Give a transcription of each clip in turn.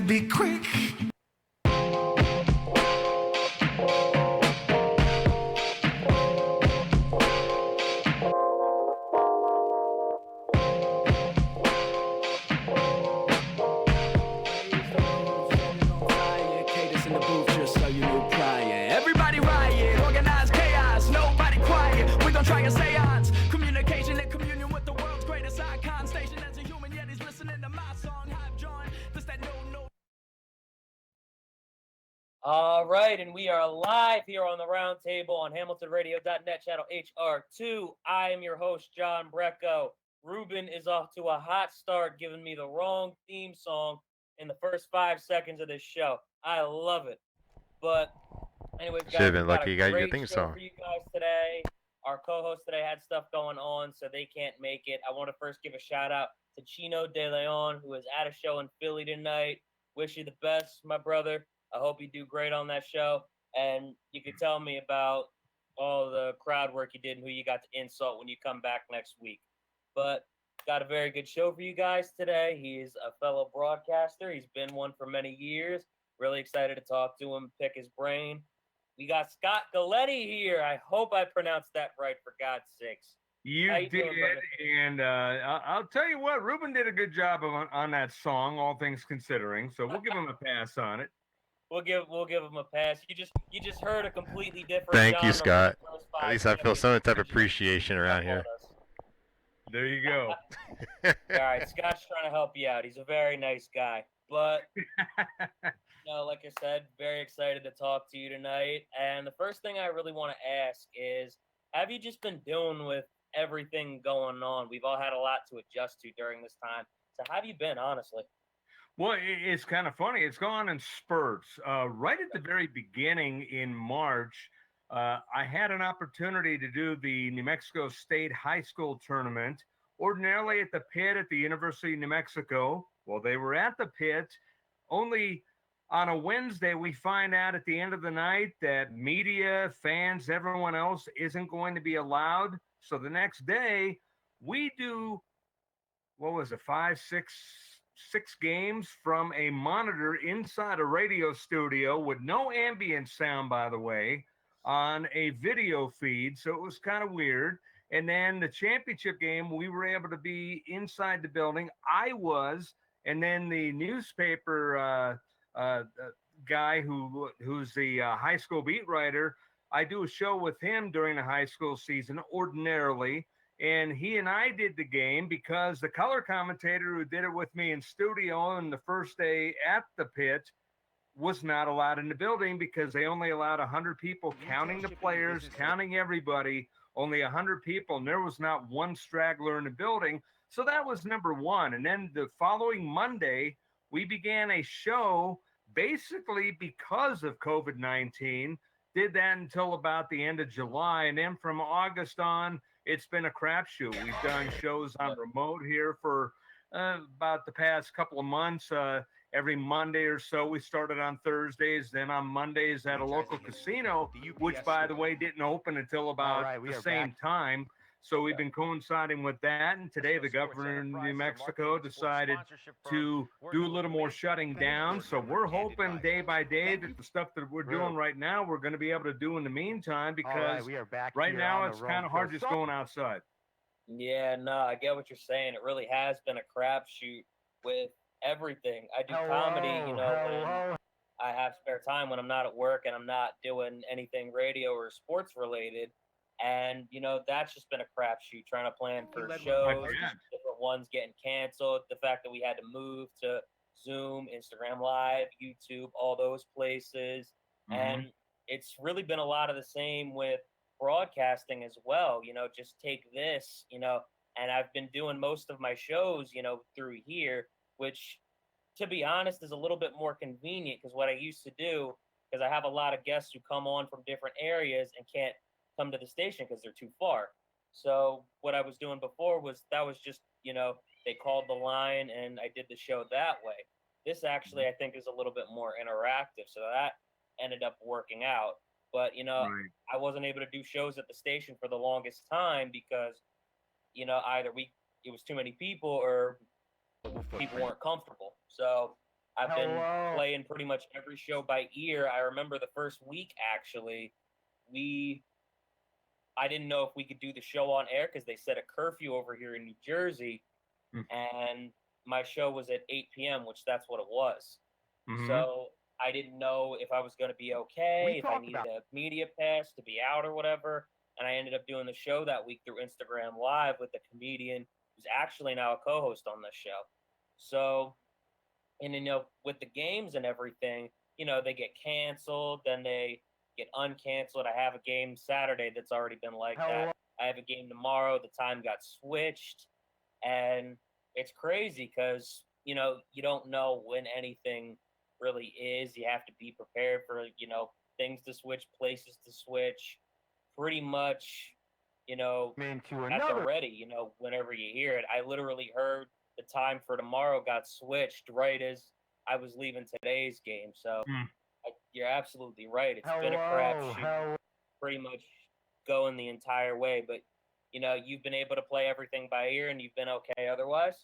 be quick. Everybody riot, organized chaos, nobody quiet. We gon' try a seance. Communication and communion with the world's greatest icon. Station as a human, yet he's listening to my song. I've joined this that no. All right, and we are live here on the round table on HamiltonRadio.net, channel HR2. I am your host, John Brecco. Ruben is off to a hot start, giving me the wrong theme song in the first 5 seconds of this show. I love it. But anyway, guys, Should have been we've got lucky a you got your great theme show song. for you guys today. Our co-host today had stuff going on, so they can't make it. I want to first give a shout out to Chino De Leon, who is at a show in Philly tonight. Wish you the best, my brother. I hope you do great on that show. And you can tell me about all the crowd work you did and who you got to insult when you come back next week. But got a very good show for you guys today. He is a fellow broadcaster. He's been one for many years. Really excited to talk to him, pick his brain. We got Scott Galletti here. I hope I pronounced that right, for God's sakes. You How you did, doing, brother? and I'll tell you what, Ruben did a good job on that song, all things considering. So we'll give him a pass on it. We'll give him a pass. You just heard a completely different. Thank you, genre Scott. for the first At 5 least I feel seconds. some type of appreciation around here. There you go. All right, Scott's trying to help you out. He's a very nice guy, but like I said, very excited to talk to you tonight. And the first thing I really want to ask is, have you just been dealing with everything going on? We've all had a lot to adjust to during this time. So how have you been, honestly? Well, it's kind of funny. It's gone in spurts. Right at the very beginning in March, I had an opportunity to do the New Mexico State High School Tournament, ordinarily at the pit at the University of New Mexico. Well, they were at the pit. Only on a Wednesday, we find out at the end of the night that media, fans, everyone else isn't going to be allowed. So the next day, we do, what was it, six games from a monitor inside a radio studio with no ambient sound, by the way, on a video feed. So it was kind of weird. And then the championship game, we were able to be inside the building. I was, and then the newspaper guy who's the high school beat writer, I do a show with him during the high school season ordinarily. And he and I did the game because the color commentator who did it with me in studio on the first day at the pit was not allowed in the building because they only allowed 100 people, counting the players, counting everybody, only 100 people. And there was not one straggler in the building. So that was number one. And then the following Monday, we began a show basically because of COVID-19, did that until about the end of July. And then from August on, it's been a crapshoot. We've done shows on remote here for about the past couple of months. Every Monday or so, we started on Thursdays, then on Mondays at a local casino, which, by the way, didn't open until about the same time. So we've been coinciding with that. And today, the governor in New Mexico decided to do a little more shutting down. So we're hoping day by day that the stuff that we're doing right now, we're going to be able to do in the meantime, because right now it's kind of hard just going outside. Yeah, no, I get what you're saying. It really has been a crapshoot with everything. I do comedy, when I have spare time, when I'm not at work and I'm not doing anything radio or sports related. And, that's just been a crapshoot trying to plan for shows, different ones getting canceled, the fact that we had to move to Zoom, Instagram Live, YouTube, all those places. Mm-hmm. And it's really been a lot of the same with broadcasting as well. Just take this, and I've been doing most of my shows, through here, which, to be honest, is a little bit more convenient, because what I used to do, because I have a lot of guests who come on from different areas and can't come to the station because they're too far. So what I was doing before was just, they called the line and I did the show that way. This actually, I think, is a little bit more interactive. So that ended up working out. But, I wasn't able to do shows at the station for the longest time because, either it was too many people or people weren't comfortable. So I've been playing pretty much every show by ear. I remember the first week, actually, I didn't know if we could do the show on air because they set a curfew over here in New Jersey, and my show was at 8 p.m., which that's what it was. So I didn't know if I was going to be okay, if I needed a media pass to be out or whatever. And I ended up doing the show that week through Instagram Live with the comedian who's actually now a co-host on the show. So, and with the games and everything, they get canceled, then they get uncanceled. I have a game Saturday that's already been like that. I have a game tomorrow. The time got switched. And it's crazy because, you don't know when anything really is. You have to be prepared for, things to switch, places to switch. Pretty much, that's already, whenever you hear it. I literally heard the time for tomorrow got switched right as I was leaving today's game. So you're absolutely right. It's been a crapshoot, pretty much going the entire way. But, you've been able to play everything by ear and you've been okay otherwise?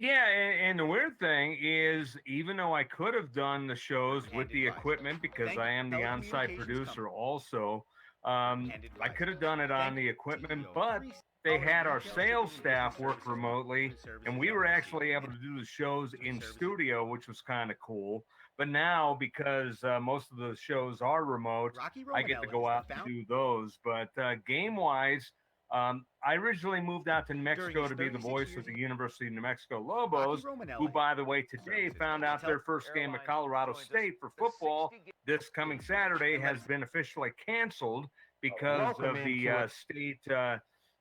Yeah, and the weird thing is, even though I could have done the shows with the equipment, because I am the on-site producer also, I could have done it on the equipment, but they had our sales staff work remotely, and we were actually able to do the shows in studio, which was kind of cool. But now, because most of the shows are remote, I get to go out and do those. But game-wise, I originally moved out to New Mexico to be the voice of the University of New Mexico Lobos, who, by the way, today found out their first game at Colorado State for football this coming Saturday has been officially canceled because of the state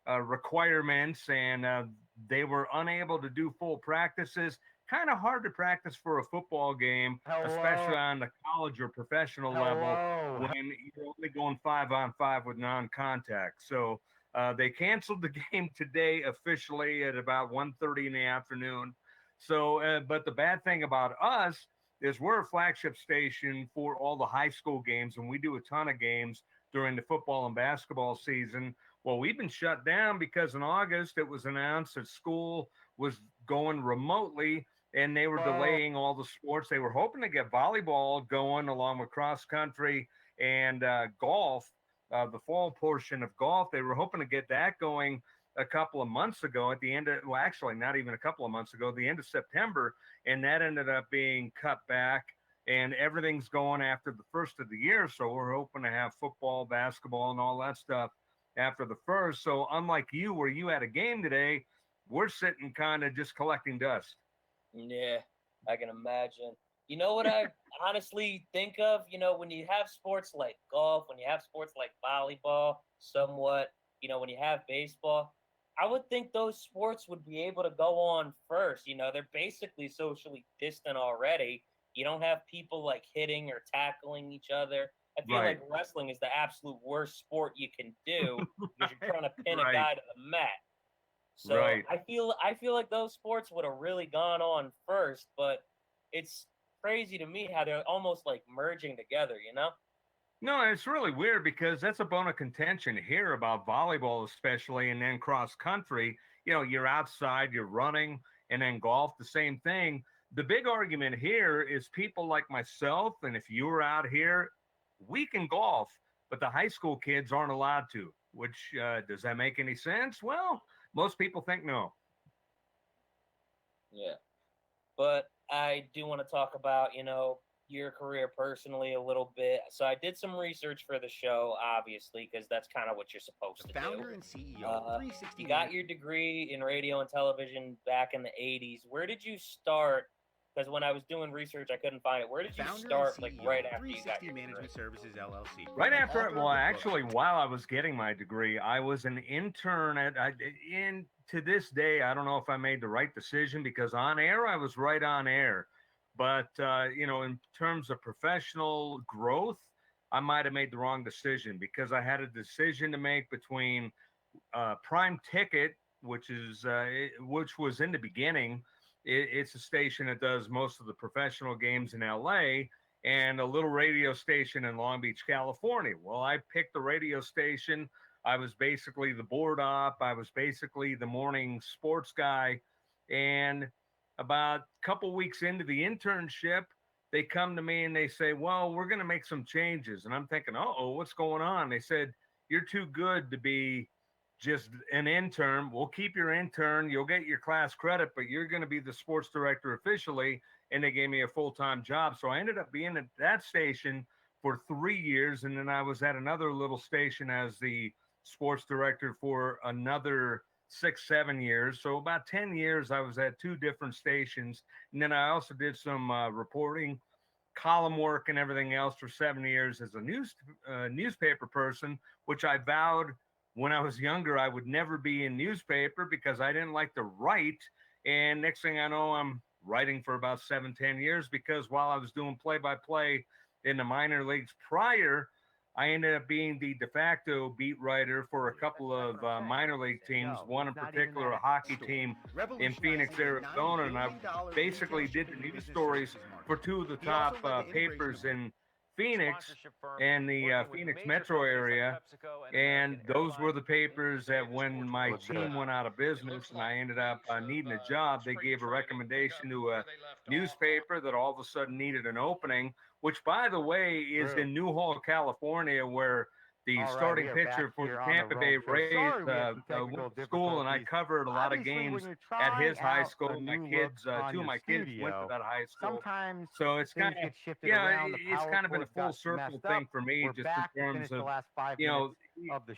requirements, and they were unable to do full practices. Kind of hard to practice for a football game, especially on the college or professional level when you're only going 5-on-5 with non-contact. So they canceled the game today officially at about 1:30 in the afternoon. So, but the bad thing about us is we're a flagship station for all the high school games, and we do a ton of games during the football and basketball season. Well, we've been shut down because in August it was announced that school was going remotely, and they were delaying all the sports. They were hoping to get volleyball going along with cross country and golf. The fall portion of golf, they were hoping to get that going a couple of months ago at the end of, well, actually not even a couple of months ago, the end of September, and that ended up being cut back, and everything's going after the first of the year. So we're hoping to have football, basketball, and all that stuff after the first. So unlike you, where you had a game today, we're sitting kind of just collecting dust. Yeah, I can imagine. You know what I honestly think of? When you have sports like golf, when you have sports like volleyball, somewhat, when you have baseball, I would think those sports would be able to go on first. They're basically socially distant already. You don't have people like hitting or tackling each other. I feel like wrestling is the absolute worst sport you can do because you're trying to pin a guy to the mat. So I feel like those sports would have really gone on first, but it's crazy to me how they're almost like merging together, No, it's really weird because that's a bone of contention here about volleyball, especially, and then cross country. You're outside, you're running, and then golf, the same thing. The big argument here is people like myself, and if you were out here, we can golf, but the high school kids aren't allowed to, which does that make any sense? Well, most people think no. Yeah. But I do want to talk about, your career personally a little bit. So I did some research for the show, obviously, because that's kind of what you're supposed to do. Founder and CEO. You got your degree in radio and television back in the 80s. Where did you start? Because when I was doing research, I couldn't find it. Where did you start, like, right after you got your Management degree? Services LLC. Right after, well, actually, while I was getting my degree, I was an intern to this day, I don't know if I made the right decision because on air, I was right on air. But, in terms of professional growth, I might have made the wrong decision because I had a decision to make between Prime Ticket, which was in the beginning. It's a station that does most of the professional games in LA, and a little radio station in Long Beach, California. Well, I picked the radio station. I was basically the board op. I was basically the morning sports guy. And about a couple weeks into the internship, they come to me and they say, well, we're going to make some changes. And I'm thinking, oh, what's going on? They said, you're too good to be just an intern. We'll keep your intern. You'll get your class credit, but you're going to be the sports director officially. And they gave me a full-time job. So I ended up being at that station for 3 years. And then I was at another little station as the sports director for another 6-7 years. So about 10 years I was at 2 different stations. And then I also did some reporting, column work, and everything else for 7 years as a newspaper person, which I vowed when I was younger I would never be in newspaper because I didn't like to write. And next thing I know, I'm writing for about 7-10 years, because while I was doing play-by-play in the minor leagues prior, I ended up being the de facto beat writer for a couple of minor league teams, one in particular, a hockey team in Phoenix, Arizona, and I basically did the news stories for 2 of the top papers in Phoenix and the Phoenix metro area. And those were the papers that when my team went out of business and I ended up needing a job, they gave a recommendation to a newspaper that all of a sudden needed an opening, which, by the way, is in Newhall, California, where the starting pitcher for the Tampa Bay Rays went to school, and I covered a lot of games at his high school. My kids, 2 of my kids went to that high school. Sometimes So it's kind of, it's kind of been a full circle thing for me, just in terms of,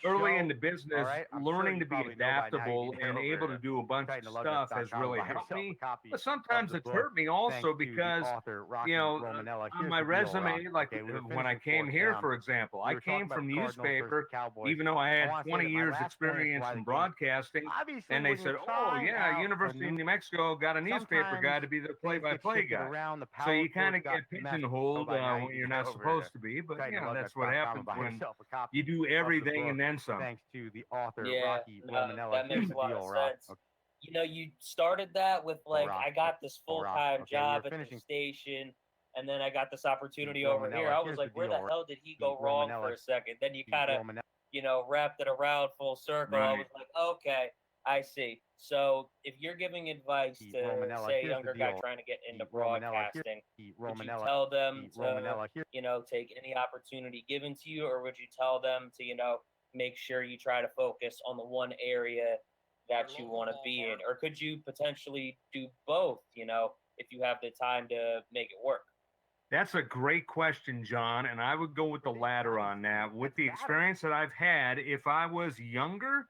early in the business, learning to be adaptable and able to do a bunch of stuff has really helped me. But sometimes it's hurt me also because, on my resume, like when I came here, for example, I came from newspaper, even though I had 20 years experience in broadcasting, and they said, oh yeah, University of New Mexico got a newspaper guy to be the play-by-play guy. So you kind of get pigeonholed when you're not supposed to be, but that's what happens when you do everything and then some. Thanks to the author, Yeah, Rocky Romanella. that makes a lot of sense. You started that with like, I got this full-time job at the station, and then I got this opportunity over here. I was like, where the hell did he go wrong for a second? Then you kind of, wrapped it around full circle. I was like, okay, I see. So if you're giving advice to, say, a younger guy trying to get into broadcasting, would you tell them to, take any opportunity given to you, or would you tell them to, make sure you try to focus on the one area that you want to be in? Or could you potentially do both, if you have the time to make it work? That's a great question, John, and I would go with the latter on that. With the experience that I've had, if I was younger,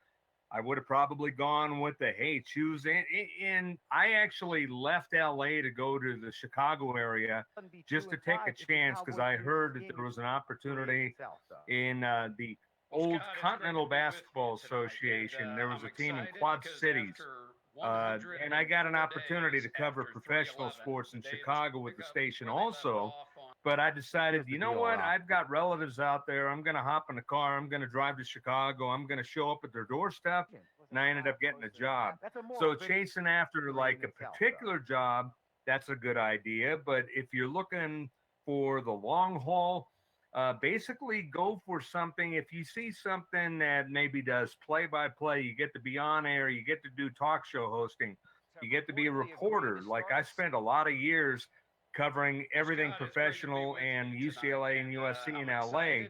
I would have probably gone with the, hey, choose it. And I actually left LA to go to the Chicago area just to take a chance, because I heard that there was an opportunity in the old Continental Basketball Association. There was a team in Quad Cities. And I got an opportunity to cover professional sports in Chicago with the station also. But I decided, you know what? I've got relatives out there. I'm going to hop in the car. I'm going to drive to Chicago. I'm going to show up at their doorstep. And I ended up getting a job. So chasing after like a particular job, that's a good idea. But if you're looking for the long haul, basically go for something. If you see something that maybe does play-by-play, you get to be on air, you get to do talk show hosting, you get to be a reporter. Like I spent a lot of years covering everything professional and UCLA and USC in LA.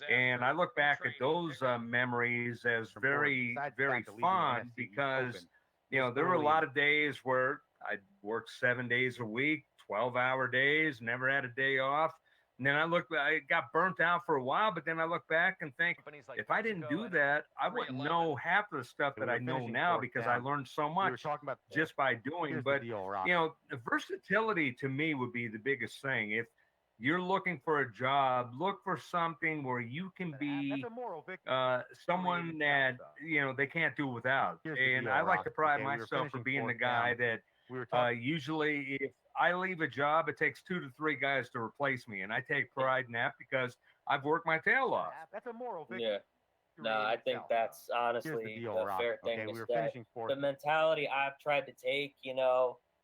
And I look back at those memories as very, very fond, because, there were a lot of days where I worked 7 days a week, 12-hour days, never had a day off. And then I got burnt out for a while, but then I look back and think, if I didn't do that, I wouldn't know half of the stuff that I know now, because I learned so much just by doing. But, the versatility to me would be the biggest thing. If you're looking for a job, look for something where you can be someone that, they can't do without. And I like to pride myself for being the guy that usually, if I leave a job, it takes 2 to 3 guys to replace me. And I take pride in that because I've worked my tail off. That's a moral victory. Yeah. No, I think that's honestly a fair thing. Is that the mentality I've tried to take,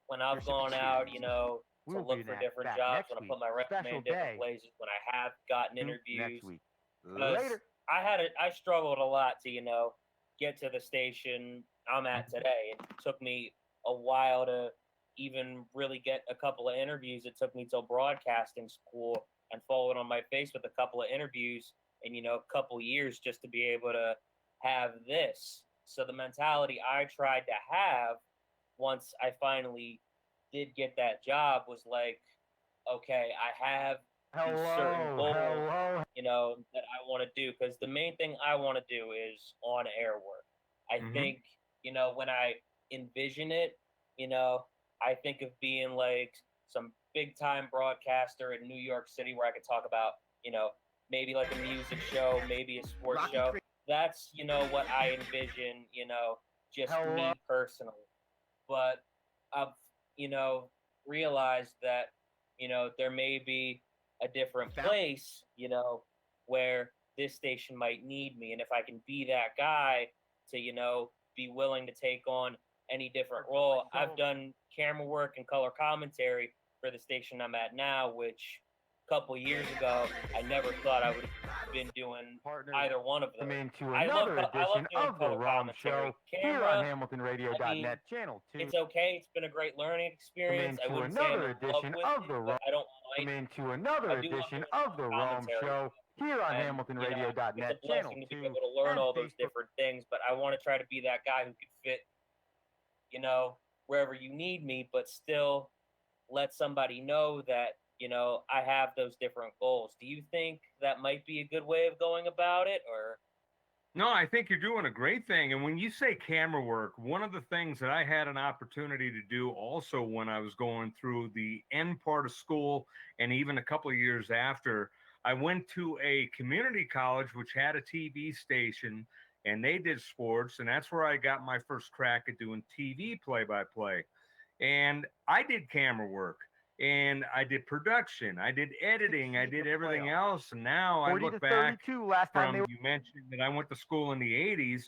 when I've gone out, to look for different jobs, when I put my resume in different places, when I have gotten interviews. I struggled a lot to, get to the station I'm at today. It took me a while to even really get a couple of interviews. It took me till broadcasting school and falling on my face with a couple of interviews and, you know, a couple years just to be able to have this. So the mentality I tried to have once I finally did get that job was like, okay, I have these certain goals, Hello. you know, that I want to do. Because the main thing I want to do is on air work. I Mhm. think, you know, when I envision it, you know, I think of being like some big time broadcaster in New York City where I could talk about, you know, maybe like a music show, maybe a sports show. That's, you know, what I envision, you know, just me personally. But I've, you know, realized that, you know, there may be a different place, you know, where this station might need me. And if I can be that guy to, you know, be willing to take on any different role. I've done camera work and color commentary for the station I'm at now, which a couple years ago, I never thought I would have been doing Partner, either one of come those. into I love another doing edition of the color ROM commentary. Show here Camera, on HamiltonRadio.net channel 2. it's okay. It's been a great learning experience. I Come wouldn't into say I'm another in love edition with of it, the but I don't Come mind. into another I do love edition doing of the ROM commentary. Show here on And, you know, HamiltonRadio.net it's a channel blessing to 2. be able to learn and all those Facebook. different things, but I want to try to be that guy who could fit, you know, wherever you need me, but still let somebody know that, you know, I have those different goals. Do you think that might be a good way of going about it, or? No, I think you're doing a great thing. And when you say camera work, one of the things that I had an opportunity to do also when I was going through the end part of school and even a couple of years after, I went to a community college which had a TV station and they did sports. And that's where I got my first crack at doing TV play by play. And I did camera work and I did production, I did editing, I did everything else. And now I 40 look to back 32 last time from, you mentioned that I went to school in the 80s.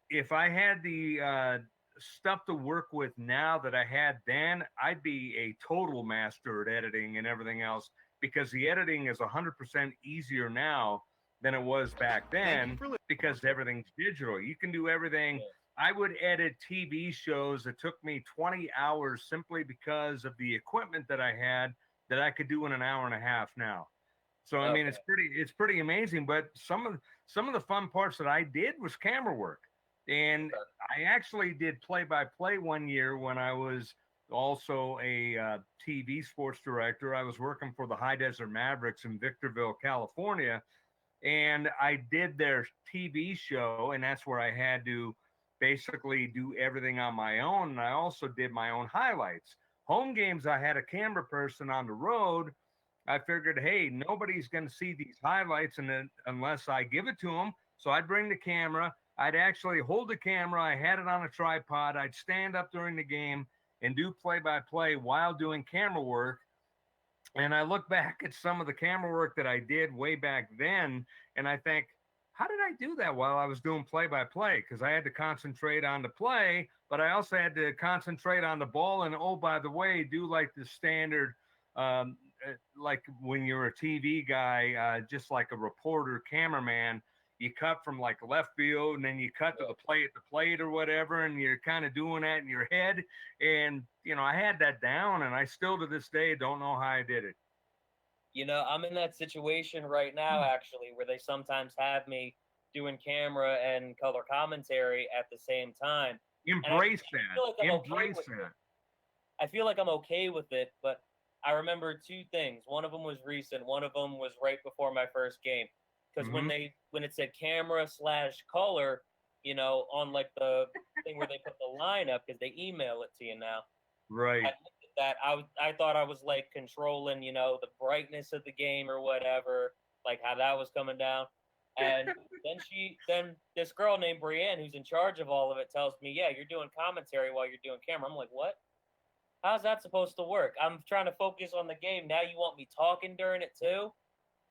If I had the stuff to work with now that I had then, I'd be a total master at editing and everything else because the editing is 100% easier now than it was back then because everything's digital. You can do everything. Yeah. I would edit TV shows that took me 20 hours simply because of the equipment that I had that I could do in an hour and a half now. So I mean, it's pretty amazing. But some of the fun parts that I did was camera work, and I actually did play by play one year when I was also a TV sports director. I was working for the High Desert Mavericks in Victorville, California, and I did their TV show, and that's where I had to basically do everything on my own. And I also did my own highlights. Home games, I had a camera person on the road. I figured, hey, nobody's going to see these highlights unless I give it to them. So I'd bring the camera. I'd actually hold the camera. I had it on a tripod. I'd stand up during the game and do play-by-play while doing camera work. And I look back at some of the camera work that I did way back then, and I think, how did I do that while I was doing play-by-play? Because I had to concentrate on the play, but I also had to concentrate on the ball. And, oh, by the way, do like the standard, like when you're a TV guy, just like a reporter, cameraman, you cut from like left field and then you cut to the plate or whatever. And you're kind of doing that in your head. And, you know, I had that down and I still to this day don't know how I did it. You know, I'm in that situation right now, actually, where they sometimes have me doing camera and color commentary at the same time. Embrace I feel like I'm okay Embrace with that. it. I feel like I'm okay with it, but I remember two things. One of them was recent. One of them was right before my first game. Because when it said camera / color, you know, on like the thing where they put the lineup, because they email it to you now. Right. I looked at that. I thought I was like controlling, you know, the brightness of the game or whatever, like how that was coming down. And then this girl named Brienne, who's in charge of all of it, tells me, yeah, you're doing commentary while you're doing camera. I'm like, what? How's that supposed to work? I'm trying to focus on the game. Now you want me talking during it too?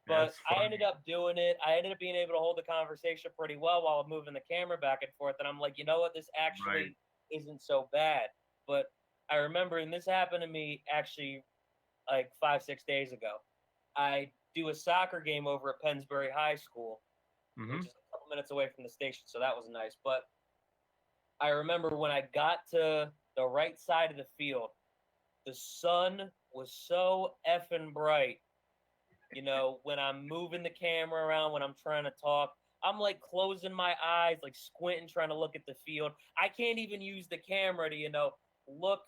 But I ended up doing it. I ended up being able to hold the conversation pretty well while I'm moving the camera back and forth. And I'm like, you know what? This actually isn't so bad. But I remember, and this happened to me actually like 5-6 days ago. I do a soccer game over at Pennsbury High School, which is a couple minutes away from the station. So that was nice. But I remember when I got to the right side of the field. The sun was so effing bright. You know, when I'm moving the camera around, when I'm trying to talk, I'm like closing my eyes, like squinting, trying to look at the field. I can't even use the camera to, look,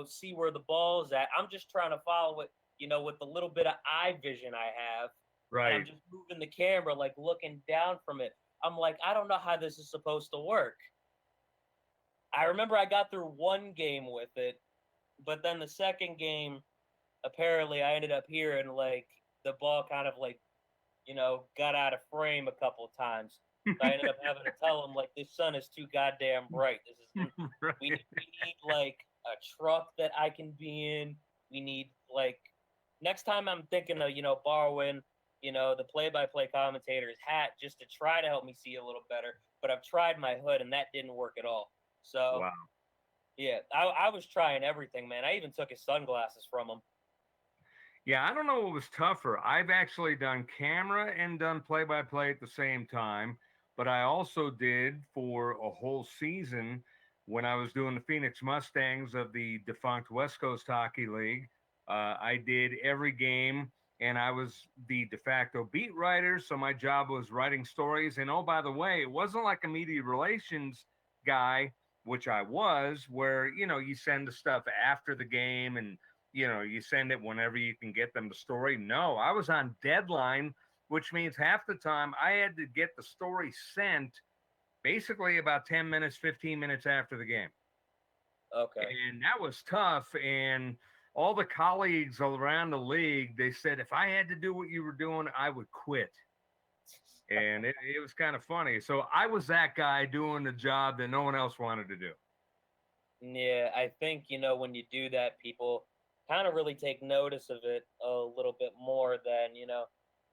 see where the ball's at. I'm just trying to follow it, with the little bit of eye vision I have. And I'm Right. just moving the camera, like looking down from it. I'm like, I don't know how this is supposed to work. I remember I got through one game with it, but then the second game, apparently I ended up hearing like the ball kind of like, got out of frame a couple of times. So I ended up having to tell him like, this sun is too goddamn bright. This is Right. we need like a truck that I can be in. We need like next time I'm thinking of borrowing the play-by-play commentator's hat just to try to help me see a little better. But I've tried my hood and that didn't work at all. So Wow. yeah, I was trying everything, man. I even took his sunglasses from him. Yeah, I don't know what was tougher. I've actually done camera and done play by play at the same time, but I also did for a whole season when I was doing the Phoenix Mustangs of the defunct West Coast Hockey League. I did every game and I was the de facto beat writer. So my job was writing stories. And oh, by the way, it wasn't like a media relations guy, which I was, where, you send the stuff after the game and you send it whenever you can get them the story. No, I was on deadline, which means half the time I had to get the story sent basically about 10 minutes, 15 minutes after the game. Okay. And that was tough. And all the colleagues around the league, they said, if I had to do what you were doing, I would quit. And it was kind of funny. So I was that guy doing the job that no one else wanted to do. Yeah, I think, when you do that, people kind of really take notice of it a little bit more than,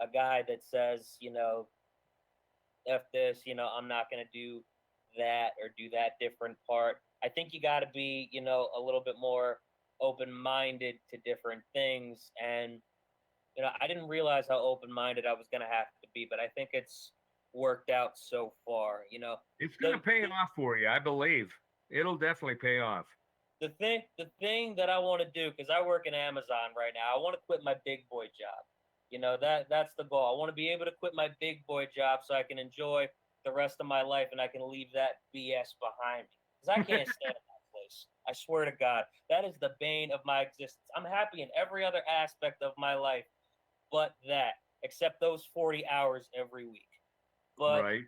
a guy that says, F this, I'm not going to do that or do that different part. I think you got to be, a little bit more open-minded to different things. And, I didn't realize how open-minded I was going to have to be, but I think it's worked out so far, It's going to pay off for you, I believe. It'll definitely pay off. The thing that I want to do, because I work in Amazon right now, I want to quit my big boy job. That's the goal. I want to be able to quit my big boy job so I can enjoy the rest of my life and I can leave that BS behind me. Because I can't stand that place. I swear to God, that is the bane of my existence. I'm happy in every other aspect of my life, but that, except those 40 hours every week. But Right.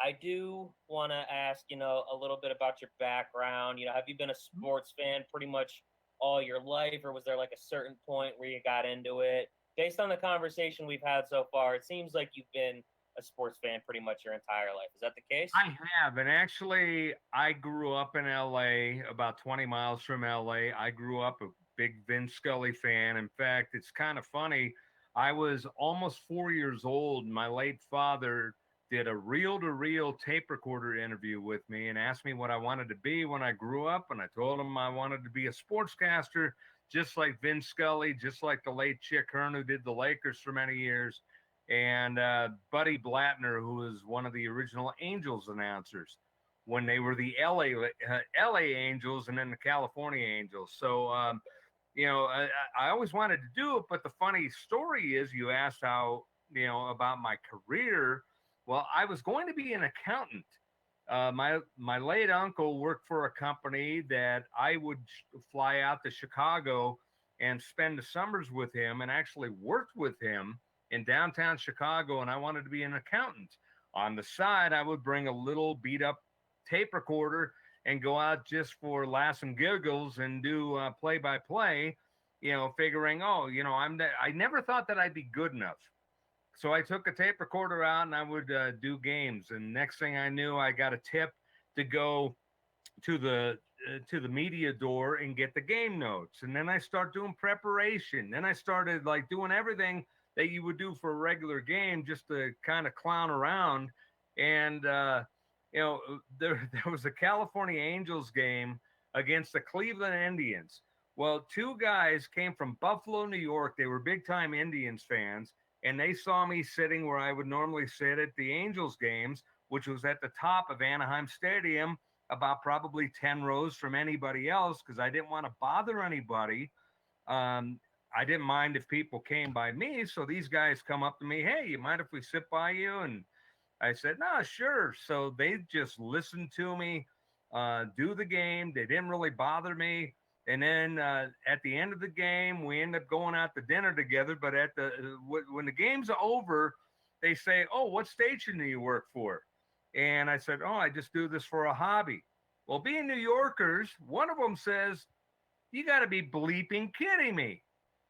I do want to ask, a little bit about your background. Have you been a sports fan pretty much all your life, or was there like a certain point where you got into it? Based on the conversation we've had so far, it seems like you've been a sports fan pretty much your entire life. Is that the case? I have. And actually, I grew up in LA, about 20 miles from LA. I grew up a big Vin Scully fan. In fact, it's kind of funny. I was almost 4 years old. My late father did a reel-to-reel tape recorder interview with me and asked me what I wanted to be when I grew up. And I told him I wanted to be a sportscaster, just like Vin Scully, just like the late Chick Hearn, who did the Lakers for many years, and Buddy Blattner, who was one of the original Angels announcers when they were the LA Angels and then the California Angels. So, I always wanted to do it. But the funny story is, you asked how, about my career. Well, I was going to be an accountant. My late uncle worked for a company that I would fly out to Chicago and spend the summers with him, and actually worked with him in downtown Chicago. And I wanted to be an accountant. On the side, I would bring a little beat up tape recorder and go out just for laughs and giggles and do play by play, figuring, I never thought that I'd be good enough. So I took a tape recorder out and I would do games. And next thing I knew, I got a tip to go to the media door and get the game notes. And then I start doing preparation. Then I started like doing everything that you would do for a regular game, just to kind of clown around. And there was a California Angels game against the Cleveland Indians. Well, two guys came from Buffalo, New York. They were big time Indians fans. And they saw me sitting where I would normally sit at the Angels games, which was at the top of Anaheim Stadium, about probably 10 rows from anybody else because I didn't want to bother anybody. I didn't mind if people came by me. So these guys come up to me, hey, you mind if we sit by you? And I said, no, sure. So they just listened to me do the game. They didn't really bother me. And then at the end of the game, we end up going out to dinner together. But at the when the game's over, they say, oh, what station do you work for? And I said, oh, I just do this for a hobby. Well, being New Yorkers, one of them says, you got to be bleeping kidding me.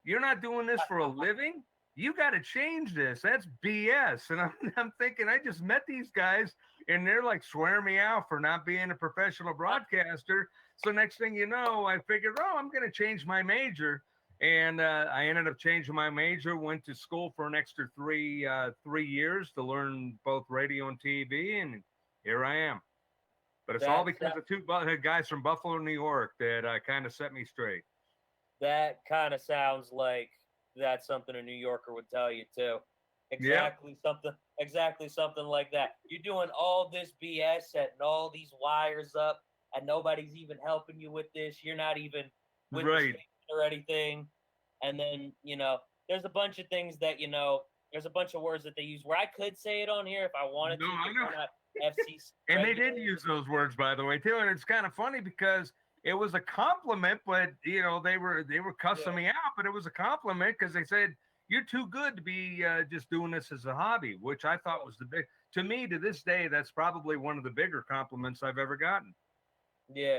You're not doing this for a living? You got to change this. That's BS. And I'm thinking, I just met these guys and they're like swearing me out for not being a professional broadcaster. So next thing you know, I figured, oh, I'm going to change my major. And I ended up changing my major, went to school for an extra 3 years to learn both radio and TV. And here I am. But it's all because of two guys from Buffalo, New York that kind of set me straight. That kind of sounds like that's something a New Yorker would tell you too. Exactly something like that. You're doing all this BS, setting all these wires up, and nobody's even helping you with this. You're not even with the station or anything. And then, there's a bunch of things that, there's a bunch of words that they use where I could say it on here if I wanted to. I know. FCC and they did use those words, by the way, too. And it's kind of funny because it was a compliment, but they were cussing me out, but it was a compliment because they said, you're too good to be just doing this as a hobby, which I thought was to me, to this day, that's probably one of the bigger compliments I've ever gotten. Yeah.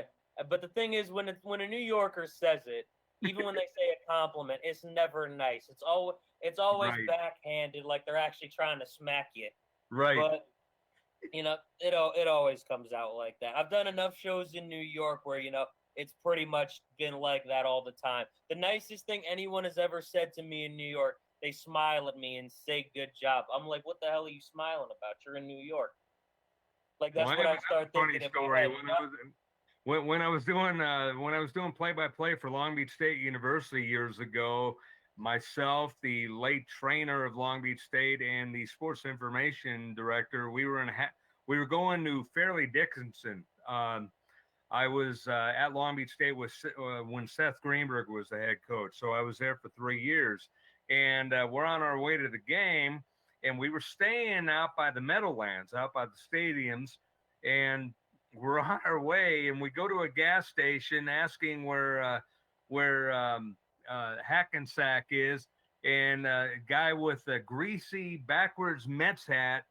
But the thing is, when a New Yorker says it, even when they say a compliment, it's never nice. It's always backhanded, like they're actually trying to smack you. Right. But it always comes out like that. I've done enough shows in New York where, it's pretty much been like that all the time. The nicest thing anyone has ever said to me in New York, they smile at me and say, good job. I'm like, what the hell are you smiling about? You're in New York. Like, that's what I start thinking. Funny story. When I was doing play-by-play for Long Beach State University years ago, myself, the late trainer of Long Beach State, and the sports information director, we were going to Fairleigh Dickinson. I was at Long Beach State when Seth Greenberg was the head coach, so I was there for 3 years. And we're on our way to the game, and we were staying out by the Meadowlands, out by the stadiums, and we're on our way, and we go to a gas station asking where Hackensack is, and a guy with a greasy backwards Mets hat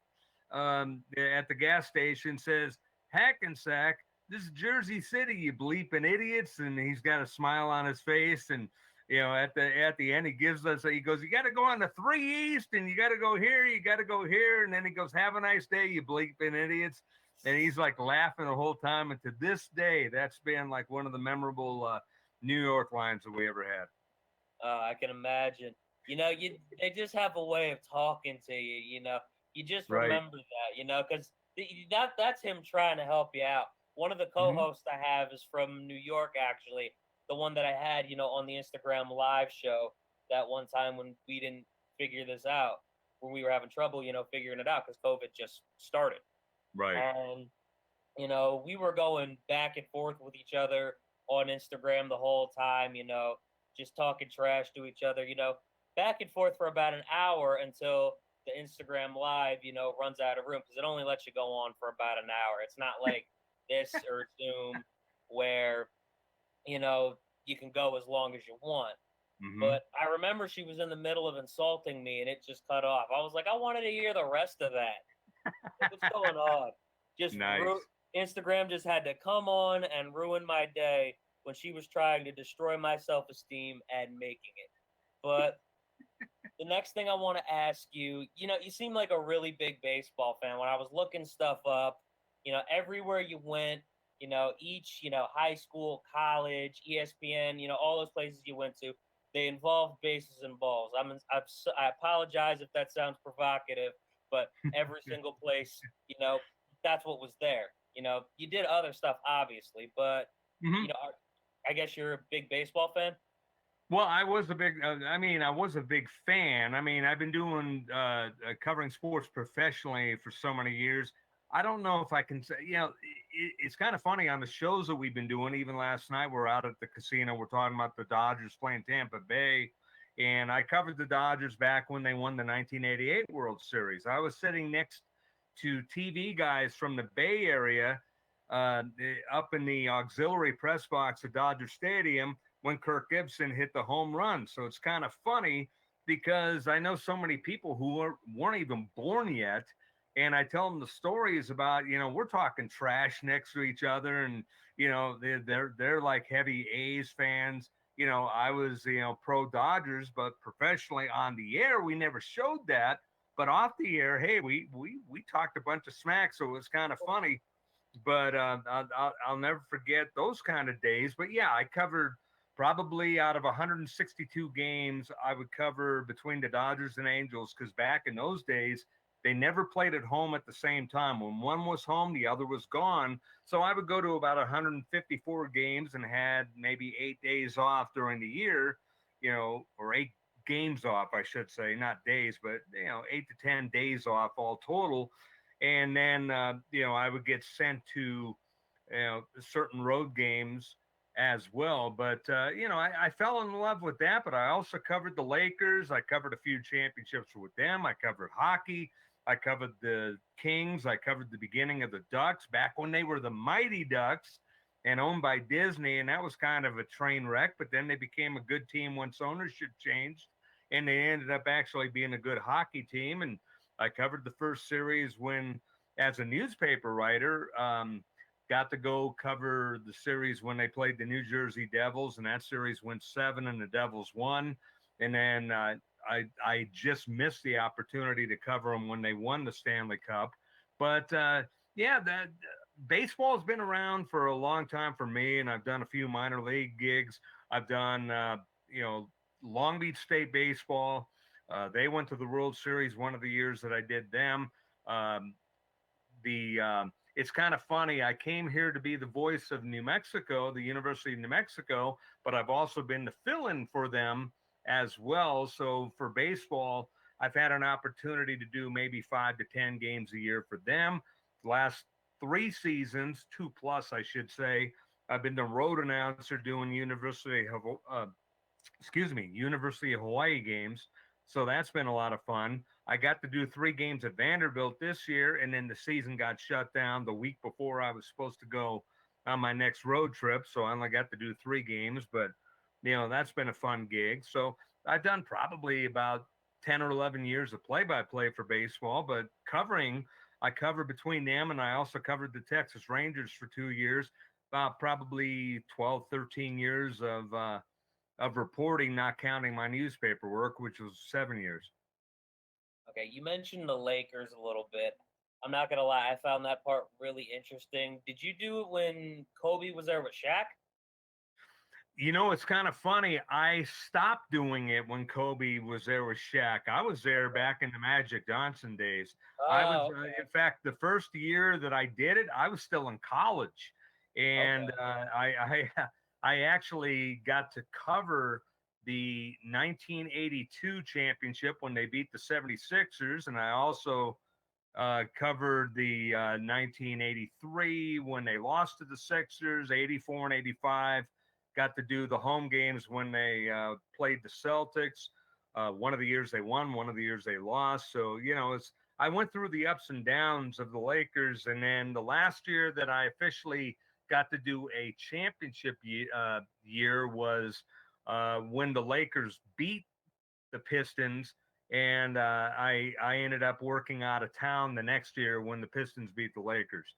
at the gas station says, Hackensack, this is Jersey City, you bleeping idiots. And he's got a smile on his face. And, at the end, he goes, you got to go on the 3 East and you got to go here. You got to go here. And then he goes, have a nice day, you bleeping idiots. And he's like laughing the whole time. And to this day, that's been like one of the memorable New York lines that we ever had. I can imagine. They just have a way of talking to you. You just remember that. Because that's him trying to help you out. One of the co-hosts I have is from New York, actually. The one that I had, on the Instagram live show that one time when we didn't figure this out, when we were having trouble, figuring it out because COVID just started. Right. And, we were going back and forth with each other on Instagram the whole time, just talking trash to each other, back and forth for about an hour until the Instagram live, runs out of room because it only lets you go on for about an hour. It's not like this or Zoom where, you can go as long as you want. Mm-hmm. But I remember she was in the middle of insulting me and it just cut off. I was like, I wanted to hear the rest of that. What's going on? Just nice. Instagram just had to come on and ruin my day when she was trying to destroy my self-esteem and making it. But the next thing I want to ask you, you seem like a really big baseball fan. When I was looking stuff up, everywhere you went, each, high school, college, ESPN, all those places you went to, they involved bases and balls. I apologize if that sounds provocative, but every single place, that's what was there. You did other stuff, obviously, but, I guess you're a big baseball fan? Well, I was a big fan. I've been doing covering sports professionally for so many years. I don't know if I can say, it's kind of funny on the shows that we've been doing. Even last night, we're out at the casino. We're talking about the Dodgers playing Tampa Bay. And I covered the Dodgers back when they won the 1988 World Series. I was sitting next to TV guys from the Bay Area up in the auxiliary press box at Dodger Stadium when Kirk Gibson hit the home run. So it's kind of funny because I know so many people who weren't even born yet. And I tell them the stories about, we're talking trash next to each other. And, they're like heavy A's fans. I was, pro Dodgers, but professionally on the air, we never showed that. But off the air, hey, we talked a bunch of smack, so it was kind of funny. But I'll never forget those kind of days. But yeah, I covered probably out of 162 games, I would cover between the Dodgers and Angels because back in those days, they never played at home at the same time. When one was home, the other was gone. So I would go to about 154 games and had maybe 8 days off during the year, or 8 games off, I should say, not days, but, 8 to 10 days off all total. And then, I would get sent to, certain road games as well. But, I fell in love with that, but I also covered the Lakers. I covered a few championships with them. I covered hockey. I covered the Kings. I covered the beginning of the Ducks back when they were the Mighty Ducks and owned by Disney. And that was kind of a train wreck, but then they became a good team once ownership changed and they ended up actually being a good hockey team. And I covered the first series when, as a newspaper writer, got to go cover the series when they played the New Jersey Devils, and that series went 7 and the Devils won. And then I just missed the opportunity to cover them when they won the Stanley Cup. But that baseball has been around for a long time for me, and I've done a few minor league gigs. I've done Long Beach State baseball. They went to the World Series one of the years that I did them. It's kind of funny. I came here to be the voice of New Mexico, the University of New Mexico, but I've also been the fill-in for them as well. So for baseball, I've had an opportunity to do maybe 5 to 10 games a year for them. Last 3 seasons, 2+ I should say, I've been the road announcer doing University of Hawaii games. So that's been a lot of fun. I got to do 3 games at Vanderbilt this year, and then the season got shut down the week before I was supposed to go on my next road trip. So I only got to do 3 games, but that's been a fun gig. So I've done probably about 10 or 11 years of play-by-play for baseball, but I covered between them, and I also covered the Texas Rangers for 2 years, about probably 12, 13 years of reporting, not counting my newspaper work, which was 7 years. Okay, you mentioned the Lakers a little bit. I'm not gonna lie, I found that part really interesting. Did you do it when Kobe was there with Shaq? It's kind of funny. I stopped doing it when Kobe was there with Shaq. I was there back in the Magic Johnson days. Okay. In fact, the first year that I did it, I was still in college, and I actually got to cover the 1982 championship when they beat the 76ers, and I also covered the 1983 when they lost to the Sixers, 84 and 85. Got to do the home games when they played the Celtics. One of the years they won, one of the years they lost. So, I went through the ups and downs of the Lakers. And then the last year that I officially got to do a championship year was when the Lakers beat the Pistons. And I ended up working out of town the next year when the Pistons beat the Lakers.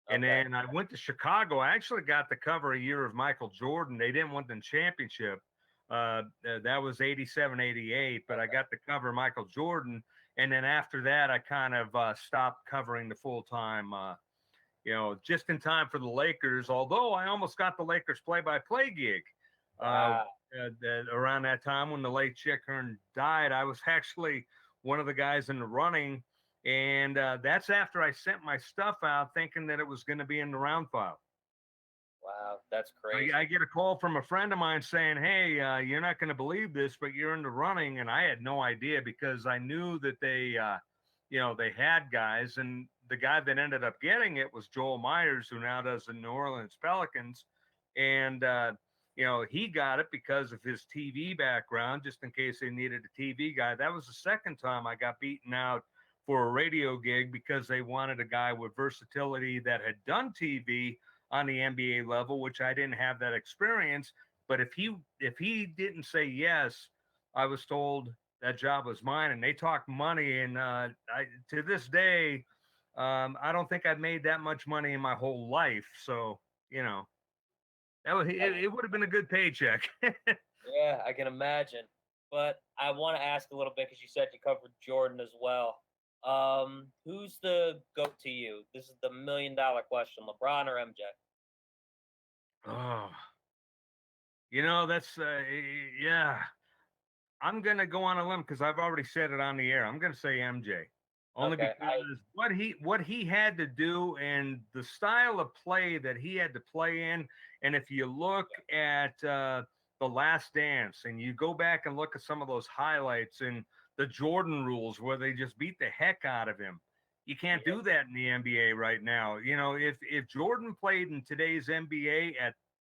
And then I went to Chicago. I actually got to cover a year of Michael Jordan. They didn't win the championship. That was 87, 88, but I got to cover Michael Jordan. And then after that, I kind of stopped covering the full time, just in time for the Lakers, although I almost got the Lakers play-by-play gig. Around that time when the late Chick Hearn died, I was actually one of the guys in the running. And that's after I sent my stuff out thinking that it was going to be in the round file. Wow, that's crazy. I get a call from a friend of mine saying, hey, you're not going to believe this, but you're in the running. And I had no idea because I knew that they had guys. And the guy that ended up getting it was Joel Myers, who now does the New Orleans Pelicans. And, he got it because of his TV background, just in case they needed a TV guy. That was the second time I got beaten out for a radio gig because they wanted a guy with versatility that had done TV on the NBA level, which I didn't have that experience. But if he didn't say yes, I was told that job was mine, and they talked money. And to this day, I don't think I've made that much money in my whole life. So it would have been a good paycheck. Yeah, I can imagine. But I want to ask a little bit because you said you covered Jordan as well. Who's the GOAT to you? This is the $1 million question: LeBron or MJ? Oh, that's yeah. I'm gonna go on a limb because I've already said it on the air. I'm gonna say MJ, only Okay, because what he had to do and the style of play that he had to play in. And if you look at The Last Dance and you go back and look at some of those highlights and the Jordan rules where they just beat the heck out of him, you can't do that in the NBA right now. If Jordan played in today's NBA at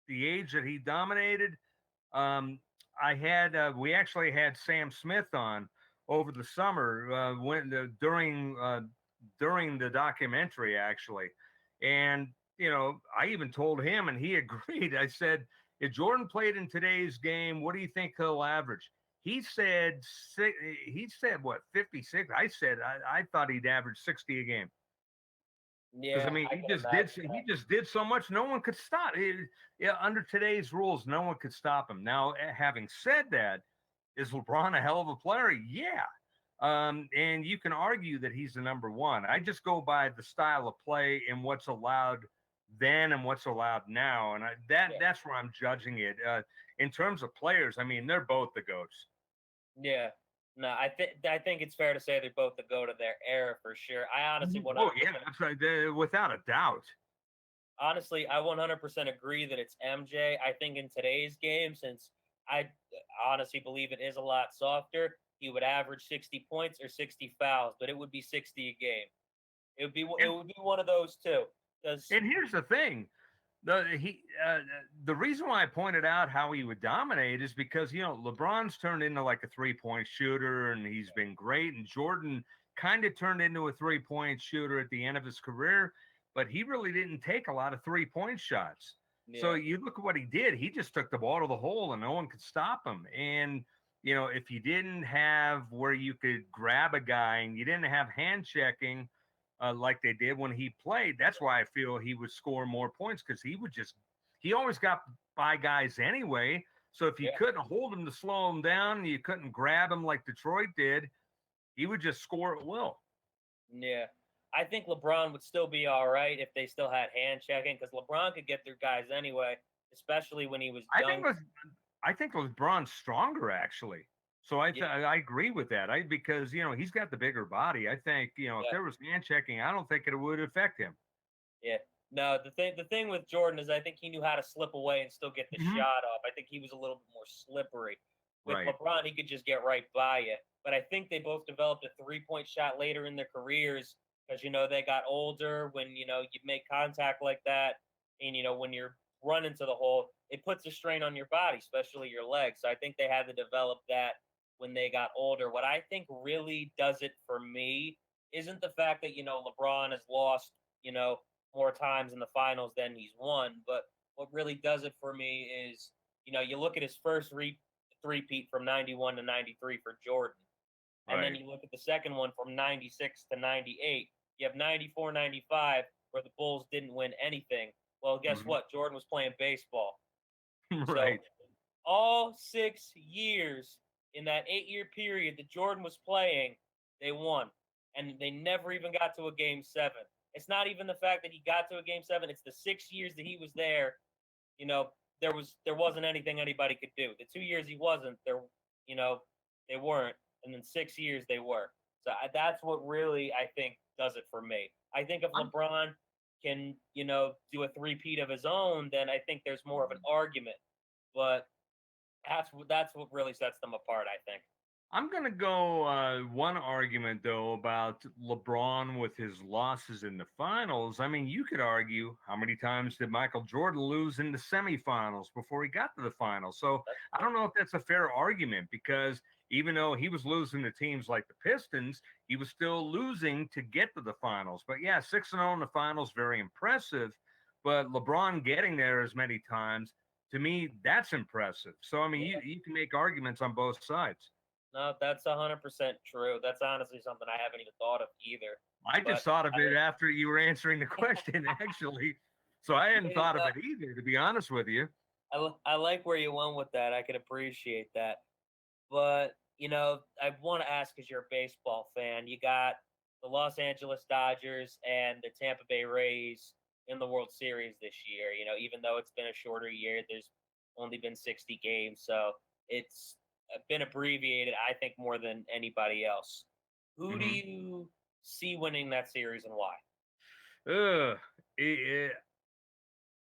the age that he dominated, we actually had Sam Smith on over the summer during the documentary actually, and I even told him and he agreed. I said, if Jordan played in today's game, what do you think he'll average? He said what, 56? I said I thought he'd average 60 a game. Because Yeah, he just did so much, no one could stop. Under today's rules, no one could stop him. Now, having said that, is LeBron a hell of a player? Yeah. And you can argue that he's the number one. I just go by the style of play and what's allowed then and what's allowed now, and that's where I'm judging it. In terms of players, I mean, they're both the GOATs. Yeah. No, I think it's fair to say they're both the GOAT of their era for sure. I honestly 100%. Oh yeah, that's right, without a doubt. Honestly, I 100% agree that it's MJ. I think in today's game, since I honestly believe it is a lot softer, he would average 60 points or 60 fouls, but it would be 60 a game. It would be one of those two. And here's the thing. The reason why I pointed out how he would dominate is because LeBron's turned into like a 3-point shooter and he's been great, and Jordan kind of turned into a 3-point shooter at the end of his career, but he really didn't take a lot of 3-point shots. Yeah. So you look at what he did. He just took the ball to the hole and no one could stop him. And if you didn't have where you could grab a guy and you didn't have hand checking like they did when he played, that's why I feel he would score more points, because he always got by guys anyway. So if you couldn't hold him to slow him down, you couldn't grab him like Detroit did, he would just score at will. Yeah. I think LeBron would still be all right if they still had hand checking, because LeBron could get through guys anyway, especially when he was young. I think LeBron's stronger, actually. So I agree with that. Because he's got the bigger body. I think if there was hand checking, I don't think it would affect him. Yeah. No, the thing with Jordan is I think he knew how to slip away and still get the shot off. I think he was a little bit more slippery. With LeBron, he could just get right by you. But I think they both developed a 3-point shot later in their careers because they got older. When you make contact like that, and when you're running to the hole, it puts a strain on your body, especially your legs. So I think they had to develop that when they got older. What I think really does it for me isn't the fact that, LeBron has lost, more times in the finals than he's won. But what really does it for me is, you look at his first three-peat from 91 to 93 for Jordan. And then you look at the second one from 96 to 98. You have 94, 95, where the Bulls didn't win anything. Well, guess what? Jordan was playing baseball. Right. So, all 6 years in that 8-year period that Jordan was playing, they won. And they never even got to a Game 7. It's not even the fact that he got to a Game 7. It's the 6 years that he was there. There wasn't anything anybody could do. The 2 years he wasn't there, they weren't. And then 6 years they were. So that's what really, I think, does it for me. I think if LeBron can, do a three-peat of his own, then I think there's more of an argument. But that's what really sets them apart, I think. I'm going to go one argument, though, about LeBron with his losses in the finals. I mean, you could argue how many times did Michael Jordan lose in the semifinals before he got to the finals? So I don't know if that's a fair argument because even though he was losing to teams like the Pistons, he was still losing to get to the finals. But yeah, 6-0 in the finals, very impressive. But LeBron getting there as many times, to me, that's impressive. So, I mean, Yeah. you can make arguments on both sides. No, that's 100% true. That's honestly something I haven't even thought of either. I But just thought of I it mean, after you were answering the question, actually. So I hadn't yeah, thought of it either, to be honest with you. I like where you went with that. I can appreciate that. But, I want to ask because you're a baseball fan. You got the Los Angeles Dodgers and the Tampa Bay Rays in the World Series this year. Even though it's been a shorter year, there's only been 60 games. So it's been abbreviated, I think, more than anybody else. Who do Mhm. you see winning that series and why? Ugh, it,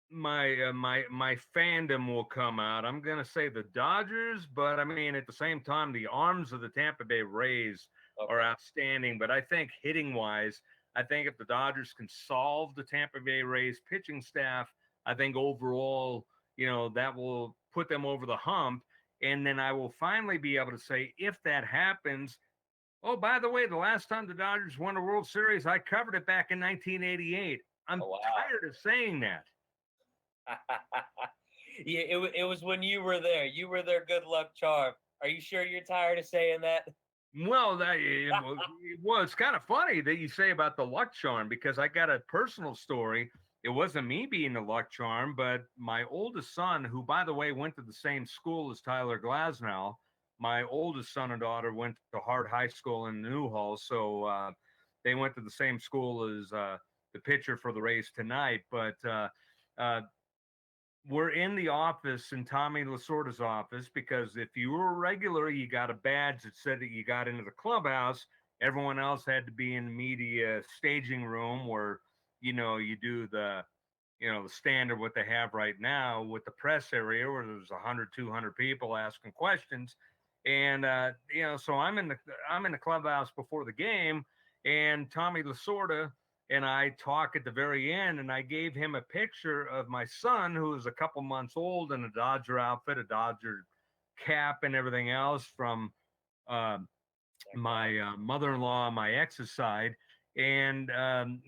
my fandom will come out. I'm gonna say the Dodgers, but I mean at the same time, the arms of the Tampa Bay Rays are Okay. outstanding. But I think hitting wise, I think if the Dodgers can solve the Tampa Bay Rays pitching staff, I think overall, that will put them over the hump. And then I will finally be able to say, if that happens, oh, by the way, the last time the Dodgers won the World Series, I covered it back in 1988. I'm Oh, wow. tired of saying that. Yeah, it was when you were there. You were their good luck charm. Are you sure you're tired of saying that? Well, well, it's kind of funny that you say about the luck charm because I got a personal story. It wasn't me being the luck charm, but my oldest son, who, by the way, went to the same school as Tyler Glasnow, my oldest son and daughter went to Hart High School in Newhall. So they went to the same school as the pitcher for the Rays tonight. But uh, we're in the office in Tommy Lasorda's office because if you were a regular, you got a badge that said that you got into the clubhouse. Everyone else had to be in the media staging room where, you do the standard what they have right now with the press area where there's 100, 200 people asking questions. And, so I'm in the clubhouse before the game and Tommy Lasorda and I talk at the very end, and I gave him a picture of my son, who was a couple months old in a Dodger outfit, a Dodger cap, and everything else from uh, my mother-in-law on my ex's side. And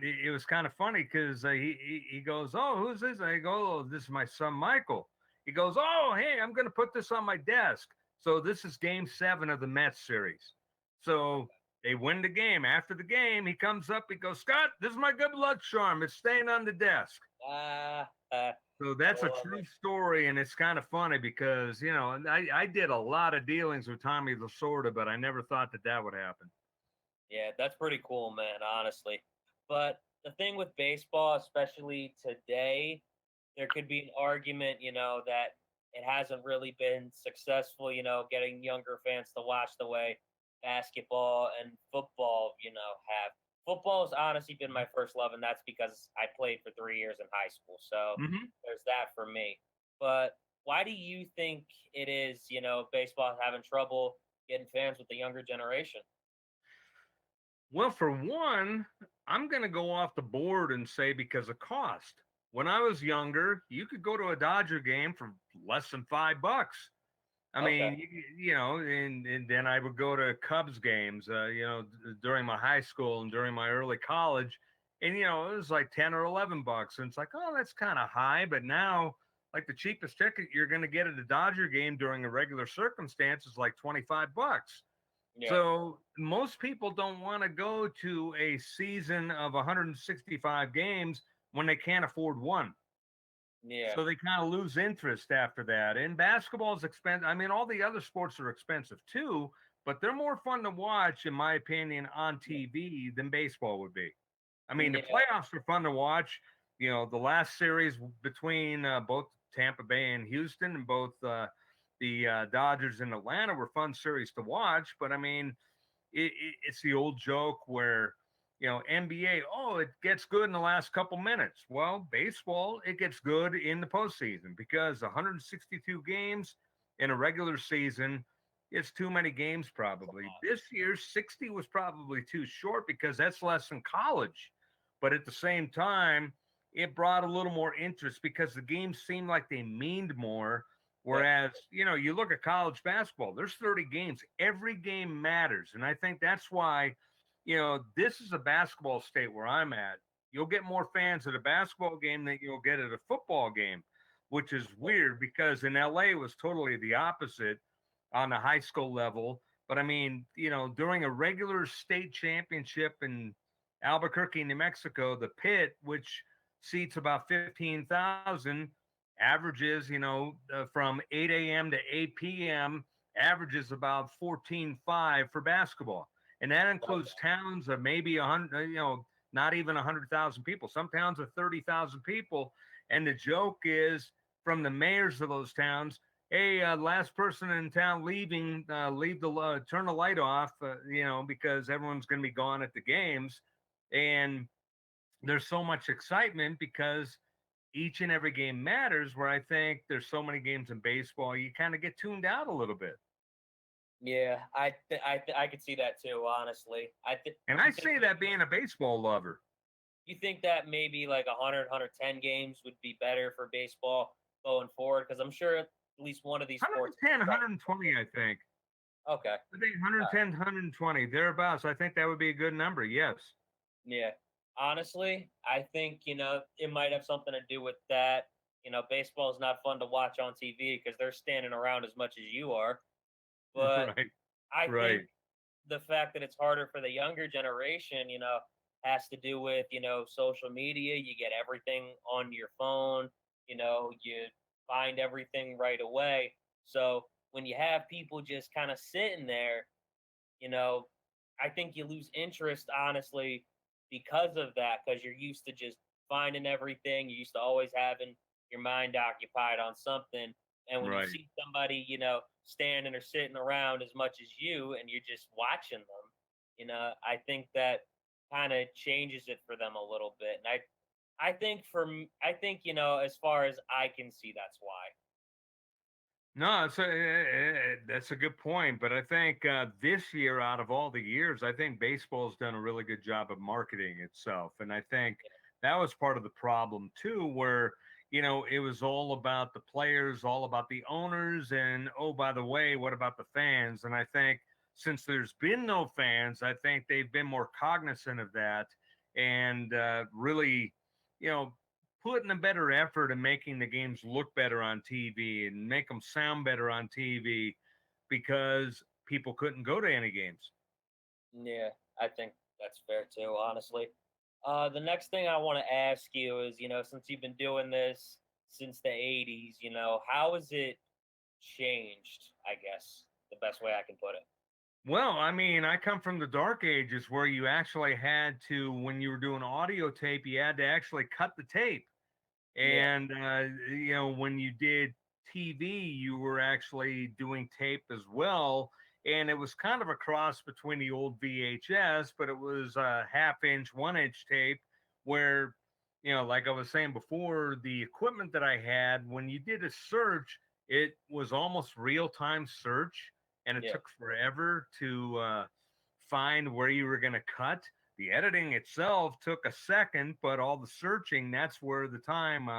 it was kind of funny because he goes, "Oh, who's this?" I go, "Oh, this is my son Michael." He goes, "Oh, hey, I'm going to put this on my desk." So this is Game 7 of the Mets series. So they win the game. After the game, he comes up. He goes, "Scott, this is my good luck charm. It's staying on the desk." Ah, So that's a love true it. story, and it's kind of funny because I did a lot of dealings with Tommy Lasorda, but I never thought that would happen. Yeah, that's pretty cool, man, honestly. But the thing with baseball, especially today, there could be an argument, that it hasn't really been successful, getting younger fans to watch the way basketball and football, have. Football has honestly been my first love, and that's because I played for 3 years in high school. So Hmm. there's that for me. But why do you think it is, baseball is having trouble getting fans with the younger generation? Well, for one, I'm going to go off the board and say because of cost. When I was younger, you could go to a Dodger game for less than $5. I Okay. mean, and then I would go to Cubs games, during my high school and during my early college, and it was like 10 or $11, and it's like, oh, that's kind of high. But now, like the cheapest ticket you're going to get at a Dodger game during a regular circumstance is like $25. Yeah. So most people don't want to go to a season of 165 games when they can't afford one. Yeah. So they kind of lose interest after that. And basketball is expensive. I mean, all the other sports are expensive too, but they're more fun to watch, in my opinion, on TV than baseball would be. I mean, the Yeah. playoffs are fun to watch. The last series between both Tampa Bay and Houston and both the Dodgers and Atlanta were fun series to watch. But I mean, it's the old joke where NBA, oh, it gets good in the last couple minutes. Well, baseball, it gets good in the postseason because 162 games in a regular season, it's too many games probably. lot. This year, 60 was probably too short because that's less than college. But at the same time, it brought a little more interest because the games seemed like they meaned more. Whereas, you look at college basketball, there's 30 games. Every game matters. And I think that's why, this is a basketball state where I'm at. You'll get more fans at a basketball game than you'll get at a football game, which is weird because in LA it was totally the opposite on the high school level. But I mean, during a regular state championship in Albuquerque, New Mexico, the pit, which seats about 15,000, averages, from 8 a.m. to 8 p.m., averages about 14.5 for basketball. And that includes towns of maybe 100, not even 100,000 people. Some towns of 30,000 people. And the joke is from the mayors of those towns, hey, last person in town leaving, turn the light off, because everyone's going to be gone at the games. And there's so much excitement because each and every game matters, where I think there's so many games in baseball, you kind of get tuned out a little bit. Yeah, I could see that too, honestly. And I say that being a baseball lover. You think that maybe like 100, 110 games would be better for baseball going forward? Because I'm sure at least one of these sports. 110, 120, I think. Okay. I think 110, 120, thereabouts. I think that would be a good number, yes. Yeah. Honestly, I think, it might have something to do with that. Baseball is not fun to watch on TV because they're standing around as much as you are. But Right. I Right. think the fact that it's harder for the younger generation, has to do with, social media. You get everything on your phone, you find everything right away. So when you have people just kind of sitting there, I think you lose interest, honestly, because of that, because you're used to just finding everything. You're used to always having your mind occupied on something. And when Right. you see somebody, standing or sitting around as much as you and you're just watching them, I think that kind of changes it for them a little bit. And I think as far as I can see, that's why. No, that's a good point. But I think this year, out of all the years, I think baseball's done a really good job of marketing itself. And I think that was part of the problem, too, where, it was all about the players, all about the owners. And, oh, by the way, what about the fans? And I think since there's been no fans, I think they've been more cognizant of that and really, putting a better effort in making the games look better on TV and make them sound better on TV because people couldn't go to any games. Yeah, I think that's fair too, honestly. The next thing I want to ask you is, since you've been doing this since the 80s, how has it changed, I guess, the best way I can put it? Well, I mean, I come from the dark ages where you actually had to, when you were doing audio tape, you had to actually cut the tape. And, when you did TV, you were actually doing tape as well. And it was kind of a cross between the old VHS, but it was a 1/2 inch, 1 inch tape where, like I was saying before, the equipment that I had, when you did a search, it was almost real-time search. And it took forever to find where you were going to cut. The editing itself took a second, but all the searching, that's where the time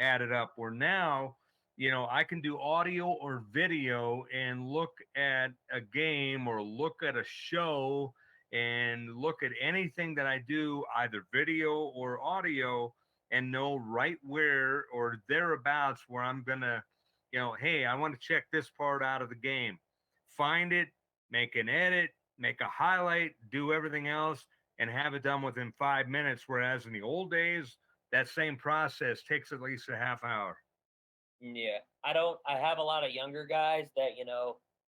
added up. Where now, I can do audio or video and look at a game or look at a show and look at anything that I do, either video or audio, and know right where or thereabouts where I'm going to, hey, I want to check this part out of the game. Find it, make an edit, make a highlight, do everything else, and have it done within 5 minutes. Whereas in the old days, that same process takes at least a half hour. Yeah, I have a lot of younger guys that,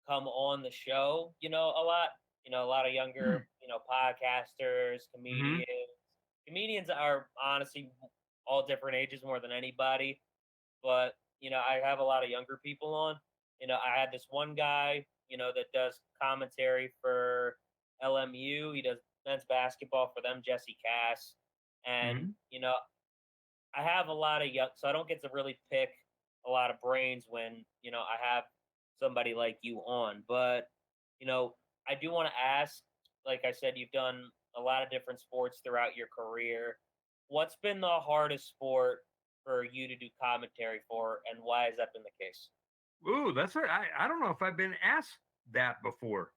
come on the show, a lot, a lot of younger, podcasters, comedians. Comedians are honestly all different ages more than anybody. But, I have a lot of younger people on. I had this one guy, that does commentary for LMU. He does men's basketball for them, Jesse Cass. And, I have a lot of young, so I don't get to really pick a lot of brains when, I have somebody like you on. But, I do want to ask, like I said, you've done a lot of different sports throughout your career. What's been the hardest sport for you to do commentary for, and why has that been the case? Ooh, I don't know if I've been asked that before.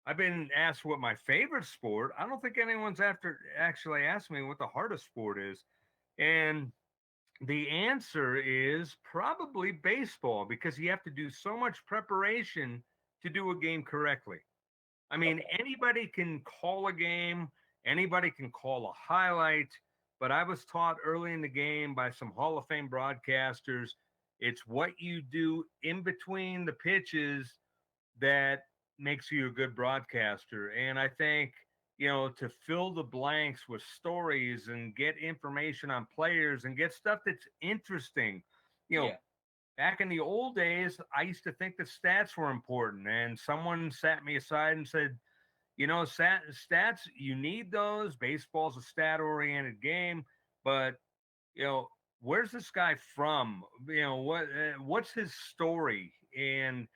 I've been asked what my favorite sport. I don't think anyone's actually asked me what the hardest sport is. And the answer is probably baseball because you have to do so much preparation to do a game correctly. I mean, Okay. anybody can call a game, anybody can call a highlight, but I was taught early in the game by some Hall of Fame broadcasters, it's what you do in between the pitches that makes you a good broadcaster. And I think, to fill the blanks with stories and get information on players and get stuff that's interesting, you know, Yeah. back in the old days, I used to think that stats were important. And someone sat me aside and said, stats, you need those. Baseball's a stat oriented game, but, you know, where's this guy from? What's his story? And,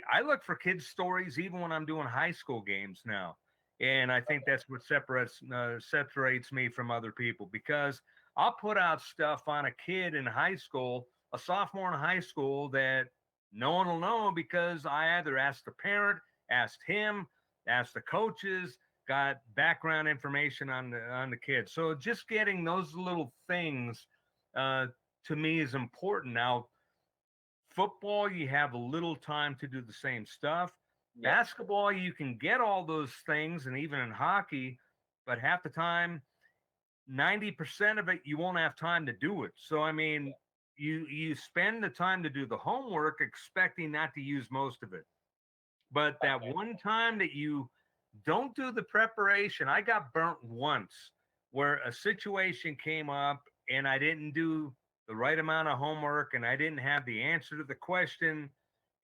I look for kids' stories even when I'm doing high school games now. And I think that's what separates me from other people because I'll put out stuff on a kid in high school, a sophomore in high school that no one will know because I either asked the parent, asked him, asked the coaches, got background information on the kid. So just getting those little things to me is important. Now, football, you have a little time to do the same stuff. Yeah. Basketball, you can get all those things, and even in hockey, but half the time, 90% of it, you won't have time to do it. So, I mean, you spend the time to do the homework expecting not to use most of it. But that Okay. one time that you don't do the preparation, I got burnt once where a situation came up and I didn't do the right amount of homework and I didn't have the answer to the question.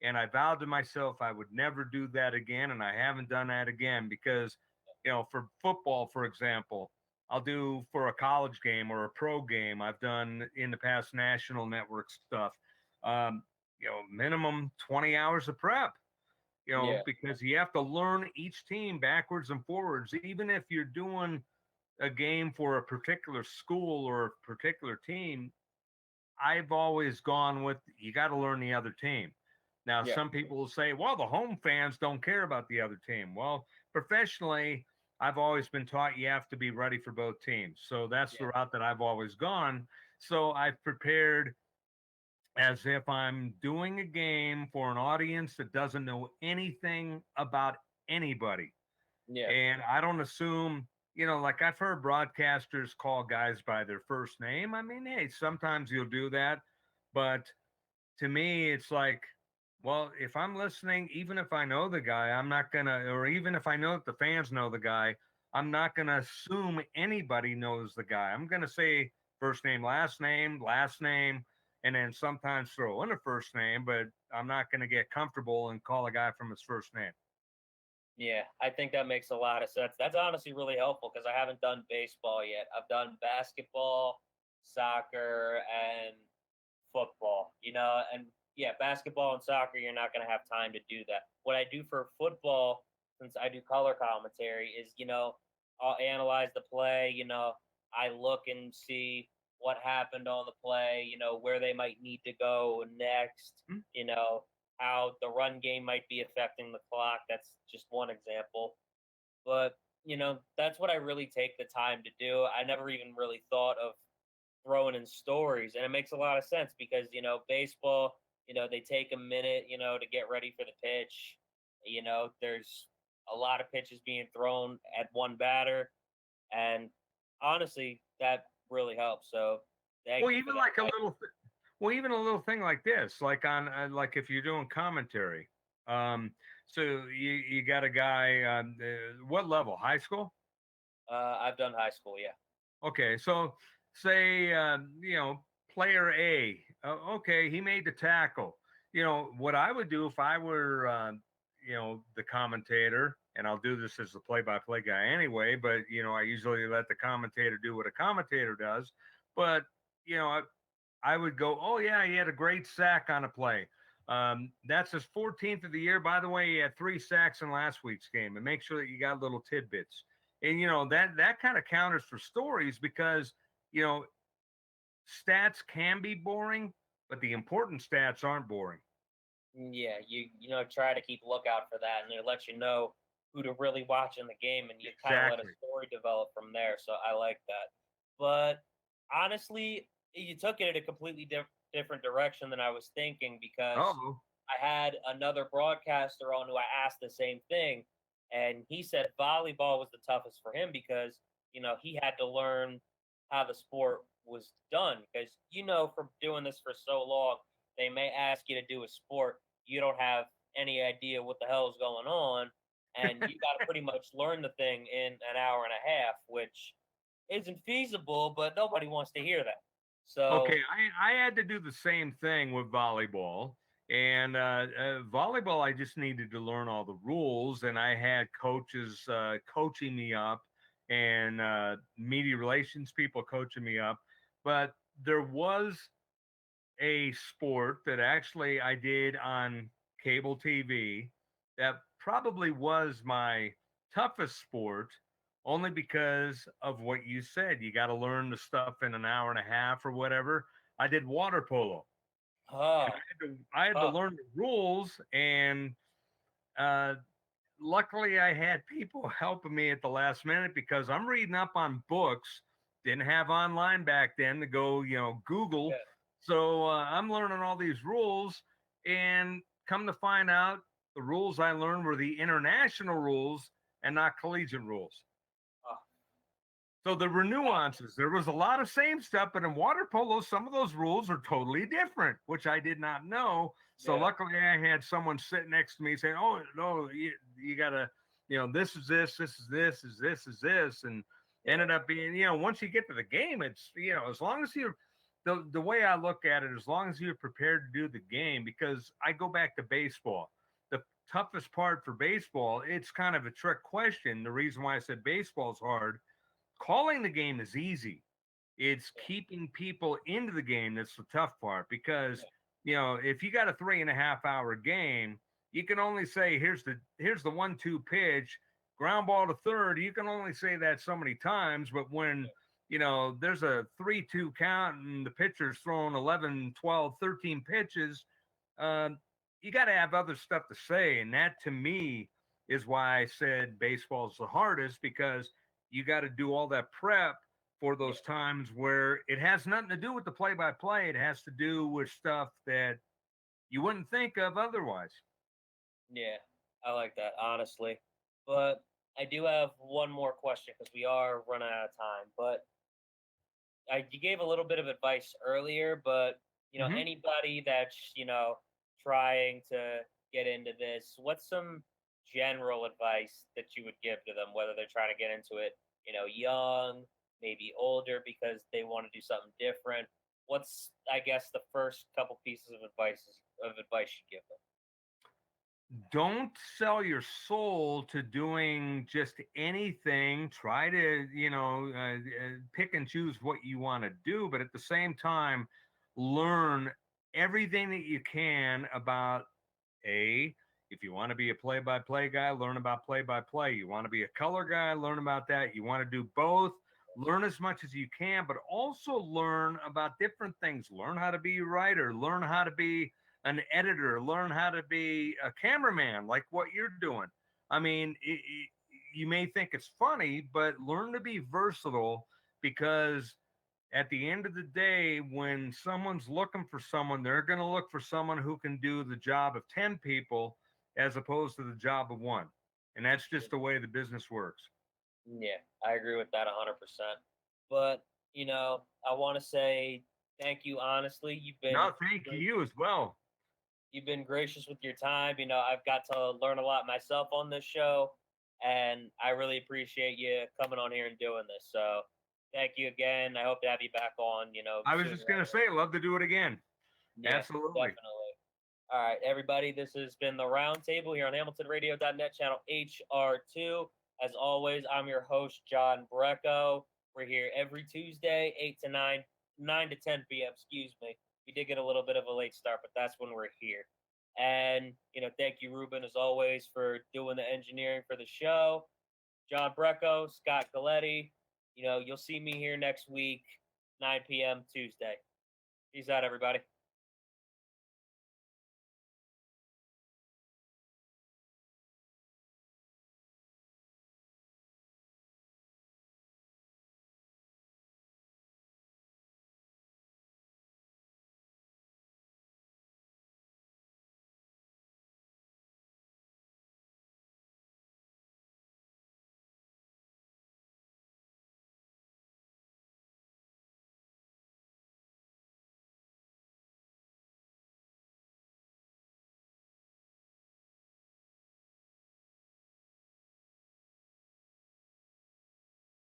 And I vowed to myself I would never do that again. And I haven't done that again because, for football, for example, I'll do for a college game or a pro game. I've done in the past national network stuff, minimum 20 hours of prep Yeah. because you have to learn each team backwards and forwards. Even if you're doing a game for a particular school or a particular team, I've always gone with you got to learn the other team. Now, Yeah. some people will say, well, the home fans don't care about the other team. Well, professionally, I've always been taught you have to be ready for both teams. So that's the Yeah. route that I've always gone. So I've prepared as if I'm doing a game for an audience that doesn't know anything about anybody. Yeah. And I don't assume, like I've heard broadcasters call guys by their first name. I mean, hey, sometimes you'll do that. But to me, it's like, well, if I'm listening, even if I know the guy, I'm not going to, or even if I know that the fans know the guy, I'm not going to assume anybody knows the guy. I'm going to say first name, last name, and then sometimes throw in a first name, but I'm not going to get comfortable and call a guy from his first name. Yeah, I think that makes a lot of sense. That's honestly really helpful because I haven't done baseball yet. I've done basketball, soccer, and football, and yeah, basketball and soccer, you're not going to have time to do that. What I do for football, since I do color commentary, is, I'll analyze the play, I look and see what happened on the play, where they might need to go next, Hmm. How the run game might be affecting the clock. That's just one example. But, that's what I really take the time to do. I never even really thought of throwing in stories. And it makes a lot of sense because, baseball, they take a minute, to get ready for the pitch. There's a lot of pitches being thrown at one batter. And honestly, that really helps. So thank Well, you for even that. like even a little thing like this, like on like if you're doing commentary. So you got a guy what level? High school? I've done high school, yeah. Okay, so say player A. Okay, he made the tackle. What I would do if I were the commentator, and I'll do this as the play-by-play guy anyway. But I usually let the commentator do what a commentator does. But I would go, oh yeah, he had a great sack on a play. That's his 14th of the year. By the way, he had 3 sacks in last week's game. And make sure that you got little tidbits. And that kind of counters for stories because stats can be boring, but the important stats aren't boring. Yeah, try to keep lookout for that, and it lets you know who to really watch in the game, and you kind of let a Exactly. story develop from there. So I like that. But honestly, you took it in a completely different direction than I was thinking because Oh, I had another broadcaster on who I asked the same thing, and he said volleyball was the toughest for him because he had to learn how the sport was done because from doing this for so long, they may ask you to do a sport you don't have any idea what the hell is going on, and you got to pretty much learn the thing in an hour and a half, which isn't feasible, but nobody wants to hear that. So okay. I had to do the same thing with volleyball. And volleyball, I just needed to learn all the rules, and I had coaches coaching me up, and media relations people coaching me up. But there was a sport that actually I did on cable TV that probably was my toughest sport, only because of what you said. You got to learn the stuff in an hour and a half or whatever. I did water polo. uh, I had to uh, learn the rules, and uh, luckily I had people helping me at the last minute because I'm reading up on books. Didn't have online back then to go, Google. yeah, So I'm learning all these rules, and come to find out, the rules I learned were the international rules and not collegiate rules. uh, So there were nuances. There was a lot of same stuff, but in water polo, some of those rules are totally different, which I did not know. So yeah, luckily, I had someone sitting next to me saying, "Oh no, you gotta, this is this, this is this, is this is this," and yeah, ended up being, once you get to the game, it's as long as you're the way I look at it, as long as you're prepared to do the game, because I go back to baseball. The toughest part for baseball, it's kind of a trick question. The reason why I said baseball is hard, calling the game is easy. It's yeah, keeping people into the game that's the tough part because yeah, if you got a 3.5 hour game, you can only say here's the 1-2 pitch, ground ball to third. You can only say that so many times, but when there's a 3-2 count and the pitcher's throwing 11, 12, 13 pitches, you got to have other stuff to say. And that to me is why I said baseball's the hardest, because you got to do all that prep for yeah. those times where it has nothing to do with the play by play. It has to do with stuff that you wouldn't think of otherwise. Yeah, I like that, honestly. But I do have one more question because we are running out of time. But you gave a little bit of advice earlier, but Mhm. anybody that's trying to get into this, what's some general advice that you would give to them, whether they're trying to get into it, young, maybe older, because they want to do something different? What's, I guess, the first couple pieces of advice you give them? Don't sell your soul to doing just anything. Try to, pick and choose what you want to do, but at the same time, learn everything that you can about if you want to be a play-by-play guy, learn about play-by-play. You want to be a color guy, learn about that. You want to do both, learn as much as you can, but also learn about different things. Learn how to be a writer, learn how to be an editor, learn how to be a cameraman, like what you're doing. I mean, you may think it's funny, but learn to be versatile, because at the end of the day, when someone's looking for someone, they're going to look for someone who can do the job of 10 people as opposed to the job of one. And that's just the way the business works. Yeah, I agree with that 100%. But, I want to say thank you, honestly. No, thank great. you as well. You've been gracious with your time. I've got to learn a lot myself on this show, and I really appreciate you coming on here and doing this. So thank you again. I hope to have you back on, I was sooner just going rather to than say, love to do it again. later. Yeah, Absolutely. definitely. All right, everybody, this has been the Roundtable here on HamiltonRadio.net, channel HR2. As always, I'm your host, John Brecco. We're here every Tuesday, 8 to 9, 9 to 10 p.m., excuse me. We did get a little bit of a late start, but that's when we're here. And, thank you, Ruben, as always, for doing the engineering for the show. John Brecco, Scott Galletti. You'll see me here next week, 9 p.m. Tuesday. Peace out, everybody.